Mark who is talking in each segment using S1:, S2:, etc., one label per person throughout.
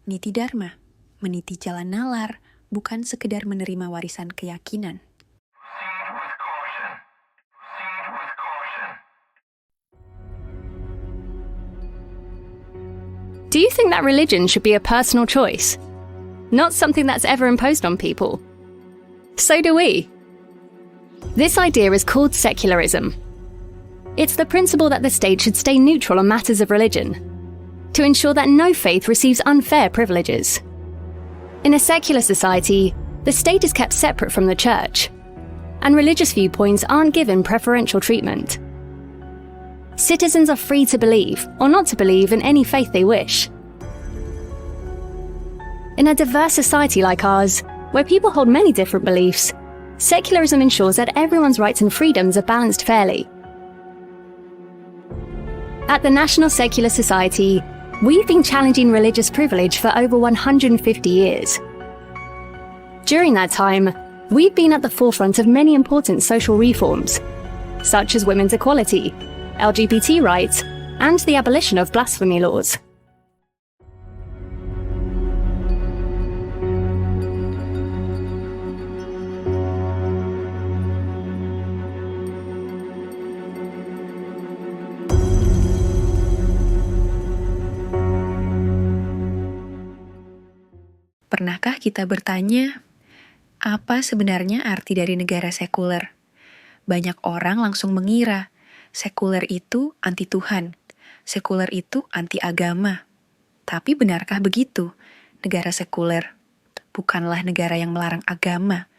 S1: Niti Dharma, meniti jalan nalar, bukan sekedar menerima warisan keyakinan.
S2: Do you think that religion should be a personal choice? Not something that's ever imposed on people? So do we. This idea is called secularism. It's the principle that the state should stay neutral on matters of religion, to ensure that no faith receives unfair privileges. In a secular society, the state is kept separate from the church, and religious viewpoints aren't given preferential treatment. Citizens are free to believe or not to believe in any faith they wish. In a diverse society like ours, where people hold many different beliefs, secularism ensures that everyone's rights and freedoms are balanced fairly. At the National Secular Society, we've been challenging religious privilege for over 150 years. During that time, we've been at the forefront of many important social reforms, such as women's equality, LGBT rights, and the abolition of blasphemy laws.
S1: Pernahkah kita bertanya, apa sebenarnya arti dari negara sekuler? Banyak orang langsung mengira, sekuler itu anti Tuhan, sekuler itu anti agama. Tapi benarkah begitu? Negara sekuler bukanlah negara yang melarang agama,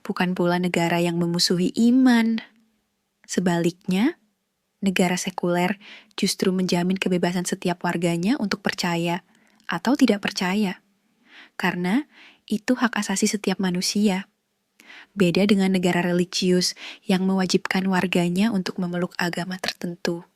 S1: bukan pula negara yang memusuhi iman. Sebaliknya, negara sekuler justru menjamin kebebasan setiap warganya untuk percaya atau tidak percaya. Karena itu hak asasi setiap manusia. Beda dengan negara religius yang mewajibkan warganya untuk memeluk agama tertentu.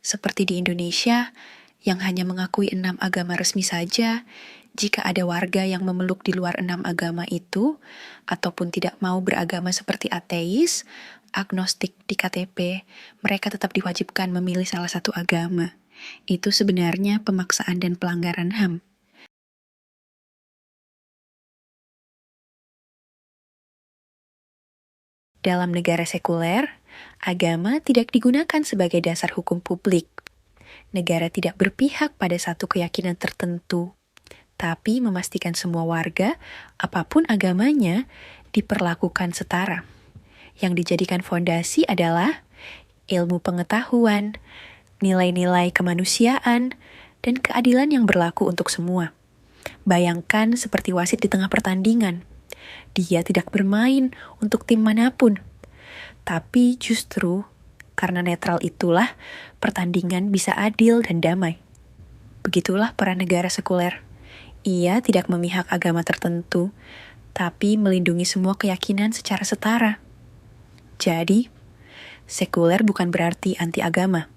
S1: Seperti di Indonesia, yang hanya mengakui 6 agama resmi saja, jika ada warga yang memeluk di luar 6 agama itu, ataupun tidak mau beragama seperti ateis, agnostik di KTP, mereka tetap diwajibkan memilih salah satu agama. Itu sebenarnya pemaksaan dan pelanggaran HAM. Dalam negara sekuler, agama tidak digunakan sebagai dasar hukum publik. Negara tidak berpihak pada satu keyakinan tertentu, tapi memastikan semua warga, apapun agamanya, diperlakukan setara. Yang dijadikan fondasi adalah ilmu pengetahuan, nilai-nilai kemanusiaan, dan keadilan yang berlaku untuk semua. Bayangkan seperti wasit di tengah pertandingan. Dia tidak bermain untuk tim manapun. Tapi justru karena netral itulah pertandingan bisa adil dan damai. Begitulah peran negara sekuler. Ia tidak memihak agama tertentu, tapi melindungi semua keyakinan secara setara. Jadi, sekuler bukan berarti anti agama,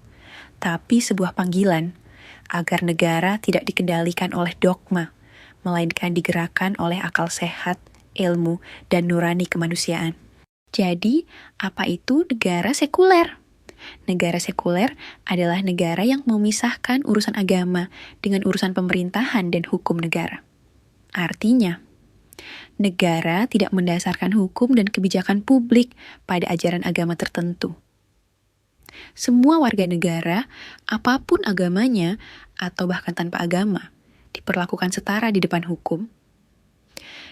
S1: tapi sebuah panggilan agar negara tidak dikendalikan oleh dogma, melainkan digerakkan oleh akal sehat, ilmu, dan nurani kemanusiaan. Jadi, apa itu negara sekuler? Negara sekuler adalah negara yang memisahkan urusan agama dengan urusan pemerintahan dan hukum negara. Artinya, negara tidak mendasarkan hukum dan kebijakan publik pada ajaran agama tertentu. Semua warga negara, apapun agamanya atau bahkan tanpa agama, diperlakukan setara di depan hukum.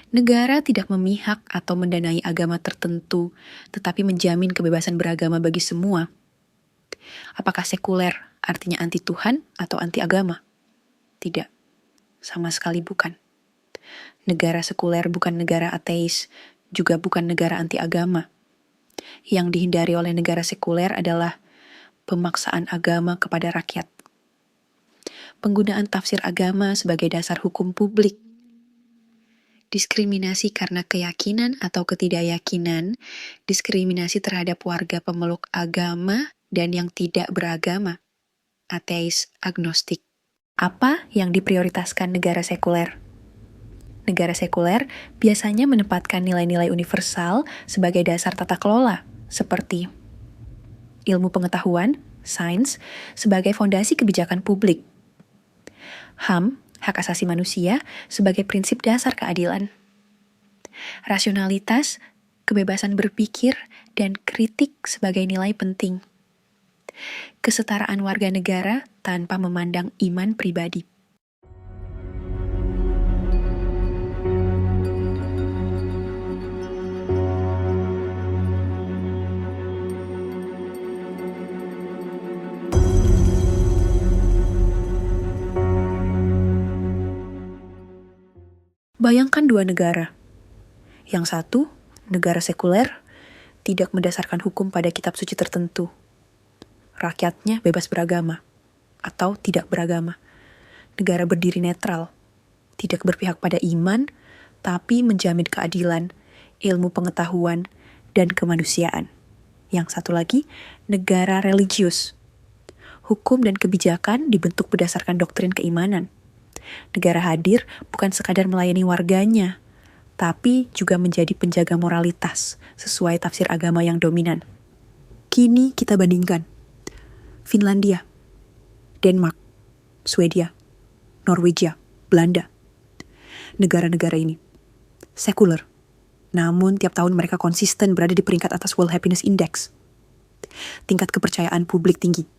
S1: Negara tidak memihak atau mendanai agama tertentu, tetapi menjamin kebebasan beragama bagi semua. Apakah sekuler artinya anti Tuhan atau anti agama? Tidak, sama sekali bukan. Negara sekuler bukan negara ateis, juga bukan negara anti agama. Yang dihindari oleh negara sekuler adalah pemaksaan agama kepada rakyat. Penggunaan tafsir agama sebagai dasar hukum publik. Diskriminasi karena keyakinan atau ketidakyakinan, diskriminasi terhadap warga pemeluk agama dan yang tidak beragama, ateis, agnostik. Apa yang diprioritaskan negara sekuler? Negara sekuler biasanya menempatkan nilai-nilai universal sebagai dasar tata kelola, seperti ilmu pengetahuan, sains, sebagai fondasi kebijakan publik. HAM hak asasi manusia sebagai prinsip dasar keadilan. Rasionalitas, kebebasan berpikir, dan kritik sebagai nilai penting. Kesetaraan warga negara tanpa memandang iman pribadi. Bayangkan dua negara. Yang satu, negara sekuler, tidak mendasarkan hukum pada kitab suci tertentu. Rakyatnya bebas beragama, atau tidak beragama. Negara berdiri netral, tidak berpihak pada iman, tapi menjamin keadilan, ilmu pengetahuan, dan kemanusiaan. Yang satu lagi, negara religius. Hukum dan kebijakan dibentuk berdasarkan doktrin keimanan. Negara hadir bukan sekadar melayani warganya, tapi juga menjadi penjaga moralitas sesuai tafsir agama yang dominan. Kini kita bandingkan Finlandia, Denmark, Swedia, Norwegia, Belanda. Negara-negara ini sekuler, namun tiap tahun mereka konsisten berada di peringkat atas World Happiness Index. Tingkat kepercayaan publik tinggi,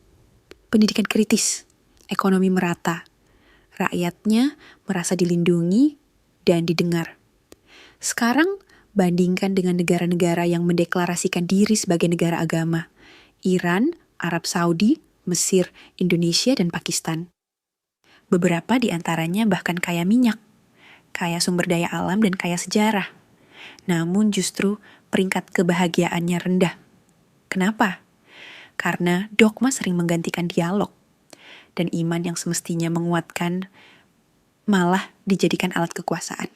S1: pendidikan kritis, ekonomi merata, rakyatnya merasa dilindungi dan didengar. Sekarang, bandingkan dengan negara-negara yang mendeklarasikan diri sebagai negara agama. Iran, Arab Saudi, Mesir, Indonesia, dan Pakistan. Beberapa di antaranya bahkan kaya minyak, kaya sumber daya alam, dan kaya sejarah. Namun justru peringkat kebahagiaannya rendah. Kenapa? Karena dogma sering menggantikan dialog. Dan iman yang semestinya menguatkan malah dijadikan alat kekuasaan.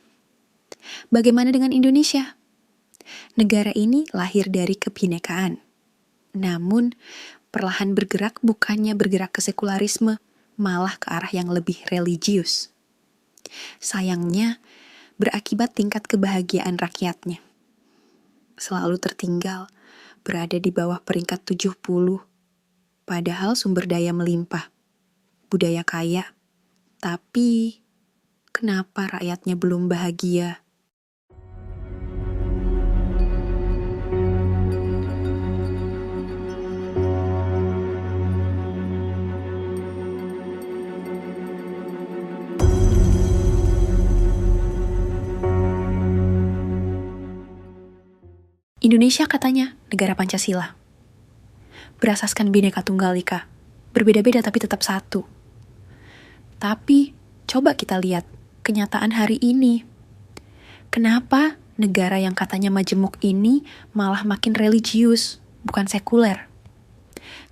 S1: Bagaimana dengan Indonesia? Negara ini lahir dari kebhinekaan. Namun, perlahan bergerak bukannya bergerak ke sekularisme, malah ke arah yang lebih religius. Sayangnya, berakibat tingkat kebahagiaan rakyatnya selalu tertinggal, berada di bawah peringkat 70. Padahal sumber daya melimpah, budaya kaya, tapi kenapa rakyatnya belum bahagia? Indonesia katanya negara Pancasila, berasaskan Bhinneka Tunggal Ika, berbeda-beda tapi tetap satu. Tapi, coba kita lihat kenyataan hari ini. Kenapa negara yang katanya majemuk ini malah makin religius, bukan sekuler?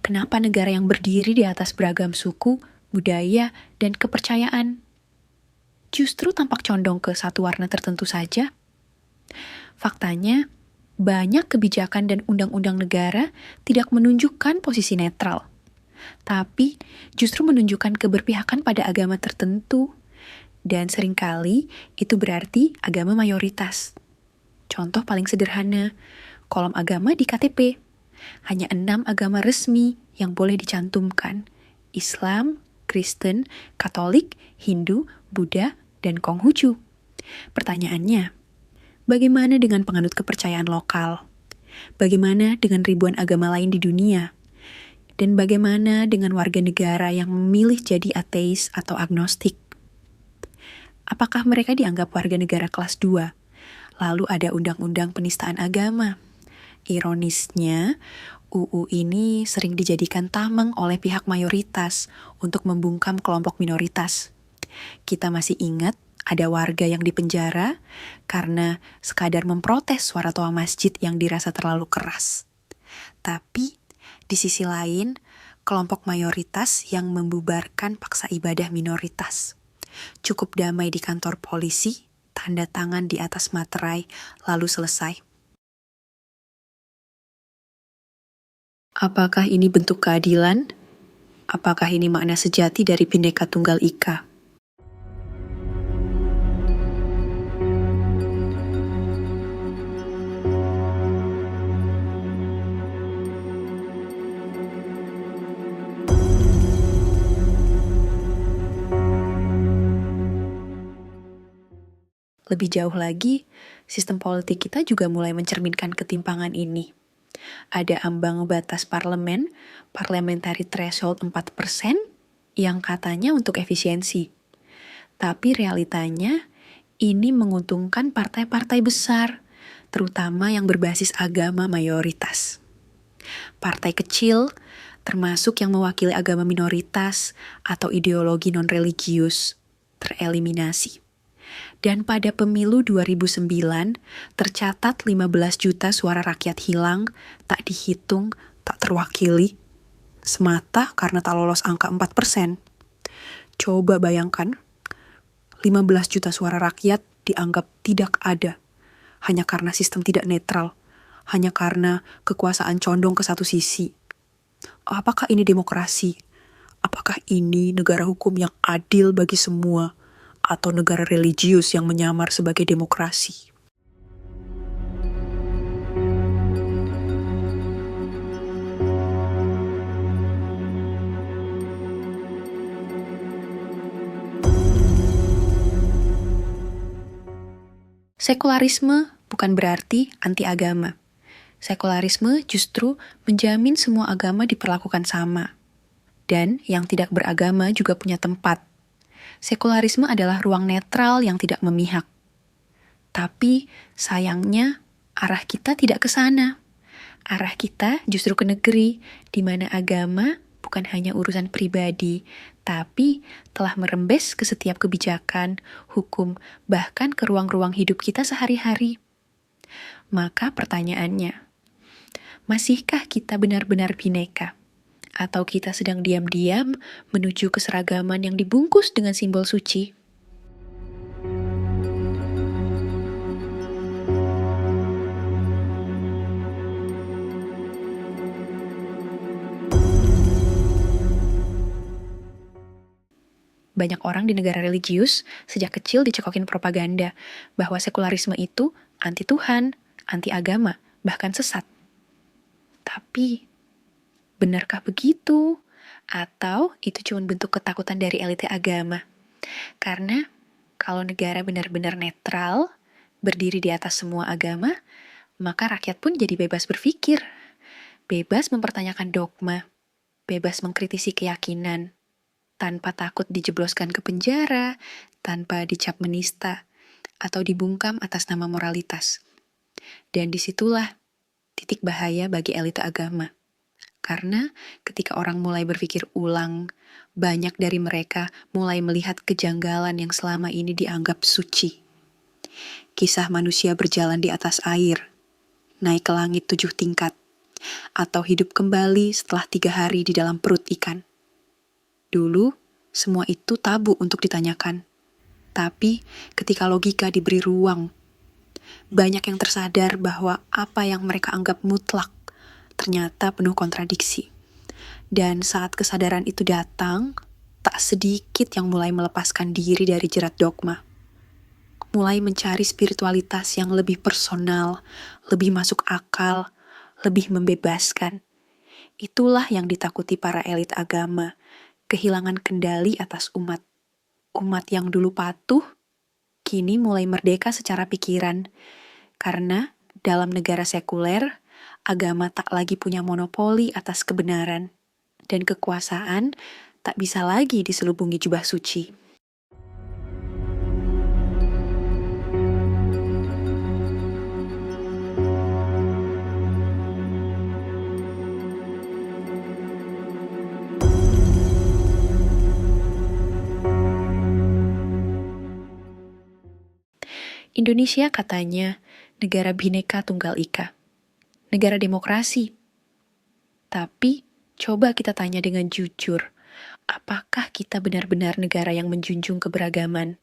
S1: Kenapa negara yang berdiri di atas beragam suku, budaya, dan kepercayaan justru tampak condong ke satu warna tertentu saja? Faktanya, banyak kebijakan dan undang-undang negara tidak menunjukkan posisi netral, tapi justru menunjukkan keberpihakan pada agama tertentu. Dan seringkali itu berarti agama mayoritas. Contoh paling sederhana, kolom agama di KTP. Hanya 6 agama resmi yang boleh dicantumkan. Islam, Kristen, Katolik, Hindu, Buddha, dan Konghucu. Pertanyaannya, bagaimana dengan penganut kepercayaan lokal? Bagaimana dengan ribuan agama lain di dunia? Dan bagaimana dengan warga negara yang memilih jadi ateis atau agnostik? Apakah mereka dianggap warga negara kelas 2? Lalu ada undang-undang penistaan agama. Ironisnya, UU ini sering dijadikan tameng oleh pihak mayoritas untuk membungkam kelompok minoritas. Kita masih ingat ada warga yang dipenjara karena sekadar memprotes suara toa masjid yang dirasa terlalu keras. Tapi di sisi lain, kelompok mayoritas yang membubarkan paksa ibadah minoritas. Cukup damai di kantor polisi, tanda tangan di atas materai, lalu selesai. Apakah ini bentuk keadilan? Apakah ini makna sejati dari Bhinneka Tunggal Ika? Lebih jauh lagi, sistem politik kita juga mulai mencerminkan ketimpangan ini. Ada ambang batas parlemen, parliamentary threshold 4%, yang katanya untuk efisiensi. Tapi realitanya, ini menguntungkan partai-partai besar, terutama yang berbasis agama mayoritas. Partai kecil, termasuk yang mewakili agama minoritas atau ideologi non-religius, tereliminasi. Dan pada pemilu 2009, tercatat 15 juta suara rakyat hilang, tak dihitung, tak terwakili, semata karena tak lolos angka 4%. Coba bayangkan, 15 juta suara rakyat dianggap tidak ada, hanya karena sistem tidak netral, hanya karena kekuasaan condong ke satu sisi. Apakah ini demokrasi? Apakah ini negara hukum yang adil bagi semua? Atau negara religius yang menyamar sebagai demokrasi? Sekularisme bukan berarti anti agama. Sekularisme justru menjamin semua agama diperlakukan sama. Dan yang tidak beragama juga punya tempat. Sekularisme adalah ruang netral yang tidak memihak. Tapi sayangnya arah kita tidak ke sana. Arah kita justru ke negeri di mana agama bukan hanya urusan pribadi, tapi telah merembes ke setiap kebijakan, hukum, bahkan ke ruang-ruang hidup kita sehari-hari. Maka pertanyaannya, masihkah kita benar-benar bineka? Atau kita sedang diam-diam menuju keseragaman yang dibungkus dengan simbol suci? Banyak orang di negara religius sejak kecil dicekokin propaganda bahwa sekularisme itu anti Tuhan, anti agama, bahkan sesat. Tapi benarkah begitu? Atau itu cuma bentuk ketakutan dari elite agama? Karena kalau negara benar-benar netral, berdiri di atas semua agama, maka rakyat pun jadi bebas berpikir, bebas mempertanyakan dogma, bebas mengkritisi keyakinan, tanpa takut dijebloskan ke penjara, tanpa dicap menista, atau dibungkam atas nama moralitas. Dan disitulah titik bahaya bagi elite agama. Karena ketika orang mulai berpikir ulang, banyak dari mereka mulai melihat kejanggalan yang selama ini dianggap suci. Kisah manusia berjalan di atas air, naik ke langit 7 tingkat, atau hidup kembali setelah 3 hari di dalam perut ikan. Dulu, semua itu tabu untuk ditanyakan. Tapi ketika logika diberi ruang, banyak yang tersadar bahwa apa yang mereka anggap mutlak ternyata penuh kontradiksi. Dan saat kesadaran itu datang, tak sedikit yang mulai melepaskan diri dari jerat dogma. Mulai mencari spiritualitas yang lebih personal, lebih masuk akal, lebih membebaskan. Itulah yang ditakuti para elit agama, kehilangan kendali atas umat. Umat yang dulu patuh, kini mulai merdeka secara pikiran. Karena dalam negara sekuler, agama tak lagi punya monopoli atas kebenaran, dan kekuasaan tak bisa lagi diselubungi jubah suci. Indonesia katanya negara Bhinneka Tunggal Ika. Negara demokrasi. Tapi, coba kita tanya dengan jujur, apakah kita benar-benar negara yang menjunjung keberagaman?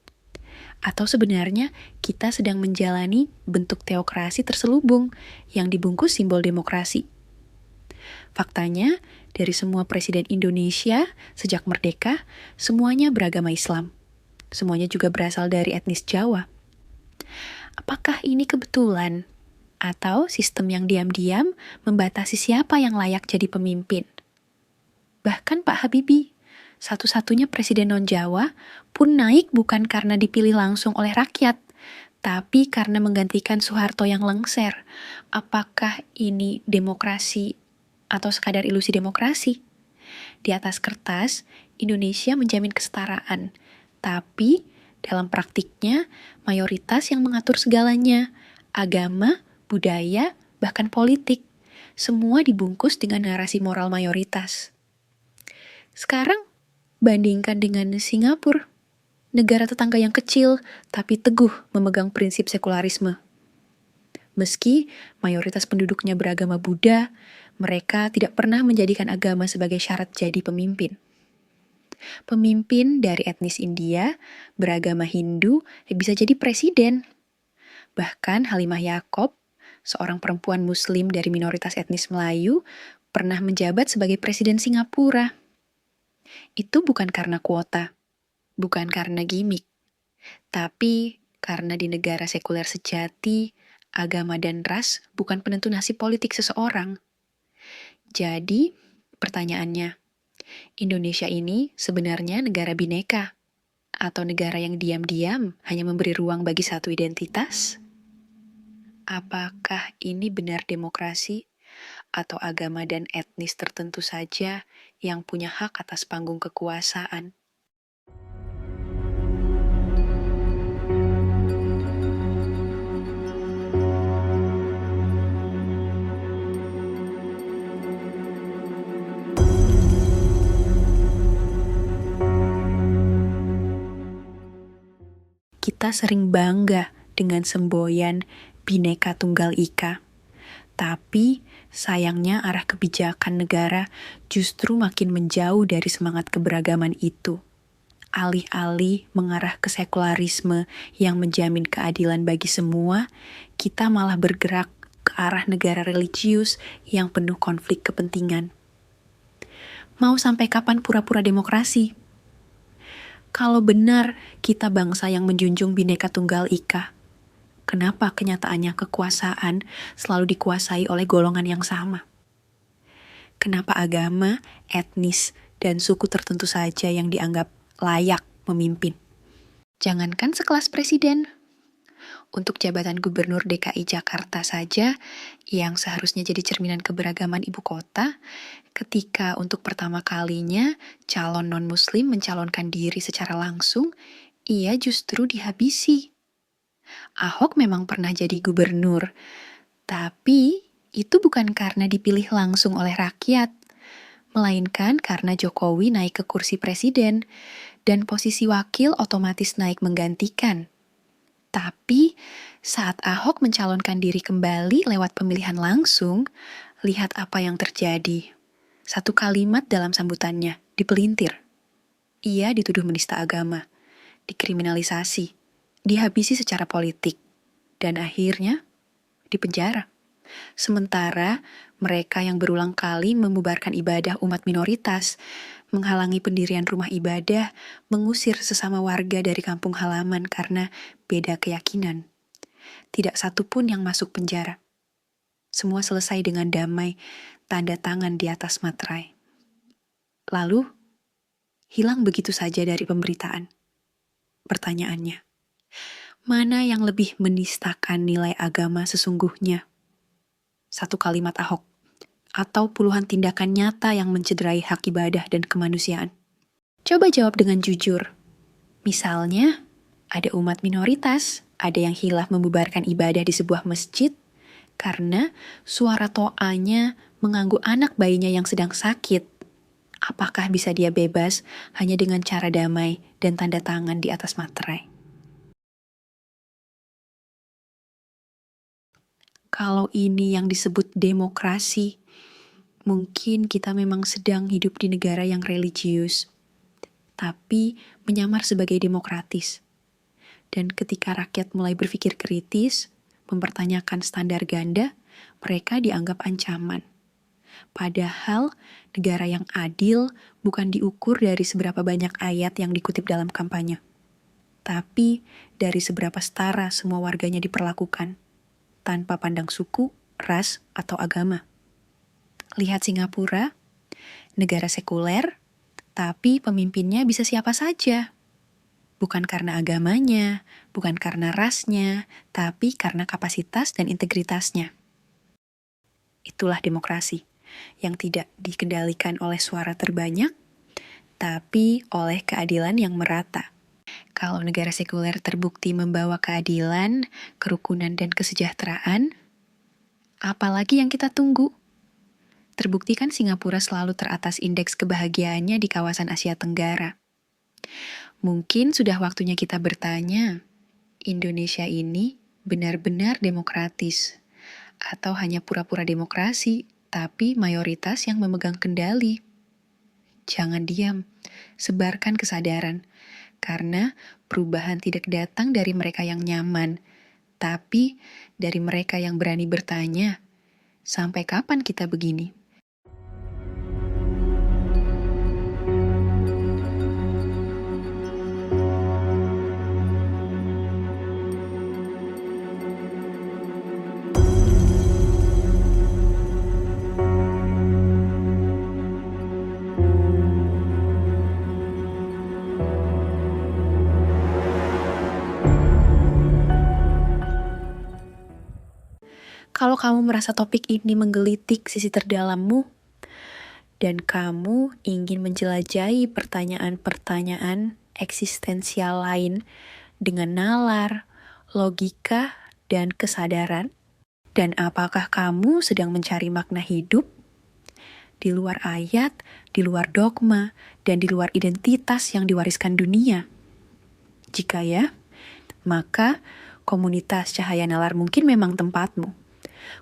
S1: Atau sebenarnya kita sedang menjalani bentuk teokrasi terselubung yang dibungkus simbol demokrasi? Faktanya, dari semua presiden Indonesia sejak merdeka, semuanya beragama Islam. Semuanya juga berasal dari etnis Jawa. Apakah ini kebetulan? Atau sistem yang diam-diam membatasi siapa yang layak jadi pemimpin? Bahkan Pak Habibie, satu-satunya presiden non-Jawa, pun naik bukan karena dipilih langsung oleh rakyat, Tapi karena menggantikan Soeharto yang lengser, apakah ini demokrasi atau sekadar ilusi demokrasi? Di atas kertas, Indonesia menjamin kesetaraan, tapi dalam praktiknya mayoritas yang mengatur segalanya, agama, budaya, bahkan politik. Semua dibungkus dengan narasi moral mayoritas. Sekarang, bandingkan dengan Singapura, negara tetangga yang kecil tapi teguh memegang prinsip sekularisme. Meski mayoritas penduduknya beragama Buddha, mereka tidak pernah menjadikan agama sebagai syarat jadi pemimpin. Pemimpin dari etnis India, beragama Hindu, bisa jadi presiden. Bahkan Halimah Yacob, seorang perempuan muslim dari minoritas etnis Melayu, pernah menjabat sebagai presiden Singapura. Itu bukan karena kuota, bukan karena gimmick, tapi karena di negara sekuler sejati, agama dan ras bukan penentu nasib politik seseorang. Jadi, pertanyaannya, Indonesia ini sebenarnya negara bineka, atau negara yang diam-diam hanya memberi ruang bagi satu identitas? Apakah ini benar demokrasi, atau agama dan etnis tertentu saja yang punya hak atas panggung kekuasaan? Kita sering bangga dengan semboyan Bhinneka Tunggal Ika. Tapi sayangnya arah kebijakan negara justru makin menjauh dari semangat keberagaman itu. Alih-alih mengarah ke sekularisme yang menjamin keadilan bagi semua, kita malah bergerak ke arah negara religius yang penuh konflik kepentingan. Mau sampai kapan pura-pura demokrasi? Kalau benar kita bangsa yang menjunjung Bhinneka Tunggal Ika, kenapa kenyataannya kekuasaan selalu dikuasai oleh golongan yang sama? Kenapa agama, etnis, dan suku tertentu saja yang dianggap layak memimpin? Jangankan sekelas presiden. Untuk jabatan gubernur DKI Jakarta saja, yang seharusnya jadi cerminan keberagaman ibu kota, ketika untuk pertama kalinya calon non-muslim mencalonkan diri secara langsung, ia justru dihabisi. Ahok memang pernah jadi gubernur, tapi itu bukan karena dipilih langsung oleh rakyat, melainkan karena Jokowi naik ke kursi presiden, dan posisi wakil otomatis naik menggantikan. Tapi saat Ahok mencalonkan diri kembali lewat pemilihan langsung, lihat apa yang terjadi. Satu kalimat dalam sambutannya, dipelintir. Ia dituduh menista agama, dikriminalisasi, dihabisi secara politik, dan akhirnya dipenjara. Sementara mereka yang berulang kali membubarkan ibadah umat minoritas, menghalangi pendirian rumah ibadah, mengusir sesama warga dari kampung halaman karena beda keyakinan. Tidak satu pun yang masuk penjara. Semua selesai dengan damai, tanda tangan di atas materai. Lalu, hilang begitu saja dari pemberitaan. Pertanyaannya, mana yang lebih menistakan nilai agama sesungguhnya? Satu kalimat Ahok, atau puluhan tindakan nyata yang mencederai hak ibadah dan kemanusiaan? Coba jawab dengan jujur. Misalnya, ada umat minoritas, ada yang hilaf membubarkan ibadah di sebuah masjid, karena suara to'anya mengganggu anak bayinya yang sedang sakit. Apakah bisa dia bebas hanya dengan cara damai dan tanda tangan di atas materai? Kalau ini yang disebut demokrasi, mungkin kita memang sedang hidup di negara yang religius, tapi menyamar sebagai demokratis. Dan ketika rakyat mulai berpikir kritis, mempertanyakan standar ganda, mereka dianggap ancaman. Padahal negara yang adil bukan diukur dari seberapa banyak ayat yang dikutip dalam kampanye, tapi dari seberapa setara semua warganya diperlakukan, tanpa pandang suku, ras, atau agama. Lihat Singapura, negara sekuler, tapi pemimpinnya bisa siapa saja. Bukan karena agamanya, bukan karena rasnya, tapi karena kapasitas dan integritasnya. Itulah demokrasi, yang tidak dikendalikan oleh suara terbanyak, tapi oleh keadilan yang merata. Kalau negara sekuler terbukti membawa keadilan, kerukunan, dan kesejahteraan, apalagi yang kita tunggu? Terbukti kan Singapura selalu teratas indeks kebahagiaannya di kawasan Asia Tenggara. Mungkin sudah waktunya kita bertanya, Indonesia ini benar-benar demokratis? Atau hanya pura-pura demokrasi, tapi mayoritas yang memegang kendali? Jangan diam, sebarkan kesadaran. Karena perubahan tidak datang dari mereka yang nyaman, tapi dari mereka yang berani bertanya, sampai kapan kita begini? Kalau kamu merasa topik ini menggelitik sisi terdalammu, dan kamu ingin menjelajahi pertanyaan-pertanyaan eksistensial lain dengan nalar, logika, dan kesadaran, dan apakah kamu sedang mencari makna hidup di luar ayat, di luar dogma, dan di luar identitas yang diwariskan dunia? Jika ya, maka komunitas Cahaya Nalar mungkin memang tempatmu.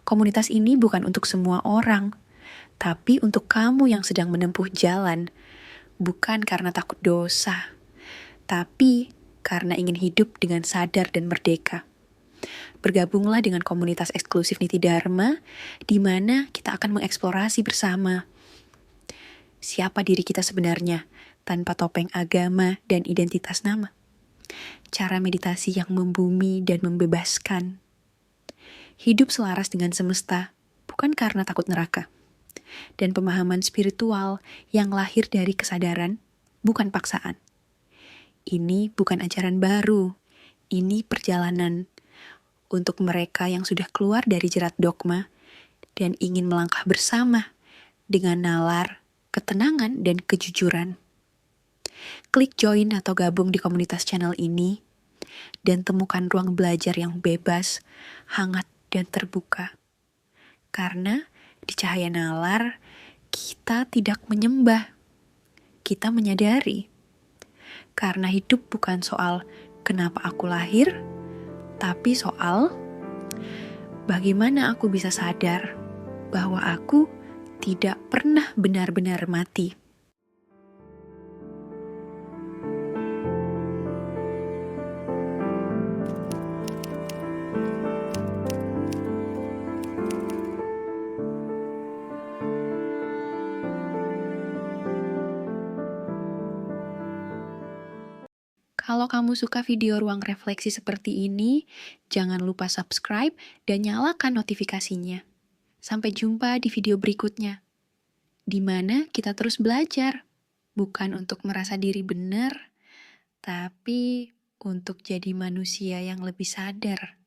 S1: Komunitas ini bukan untuk semua orang, tapi untuk kamu yang sedang menempuh jalan, bukan karena takut dosa, tapi karena ingin hidup dengan sadar dan merdeka. Bergabunglah dengan komunitas eksklusif Niti Dharma, di mana kita akan mengeksplorasi bersama siapa diri kita sebenarnya tanpa topeng agama dan identitas nama. Cara meditasi yang membumi dan membebaskan. Hidup selaras dengan semesta, bukan karena takut neraka. Dan pemahaman spiritual yang lahir dari kesadaran, bukan paksaan. Ini bukan ajaran baru, ini perjalanan untuk mereka yang sudah keluar dari jerat dogma dan ingin melangkah bersama dengan nalar, ketenangan, dan kejujuran. Klik join atau gabung di komunitas channel ini, dan temukan ruang belajar yang bebas, hangat, dan terbuka. Karena di Cahaya Nalar, kita tidak menyembah, kita menyadari. Karena hidup bukan soal kenapa aku lahir, tapi soal bagaimana aku bisa sadar bahwa aku tidak pernah benar-benar mati. Kalau kamu suka video ruang refleksi seperti ini, jangan lupa subscribe dan nyalakan notifikasinya. Sampai jumpa di video berikutnya, di mana kita terus belajar, bukan untuk merasa diri benar, tapi untuk jadi manusia yang lebih sadar.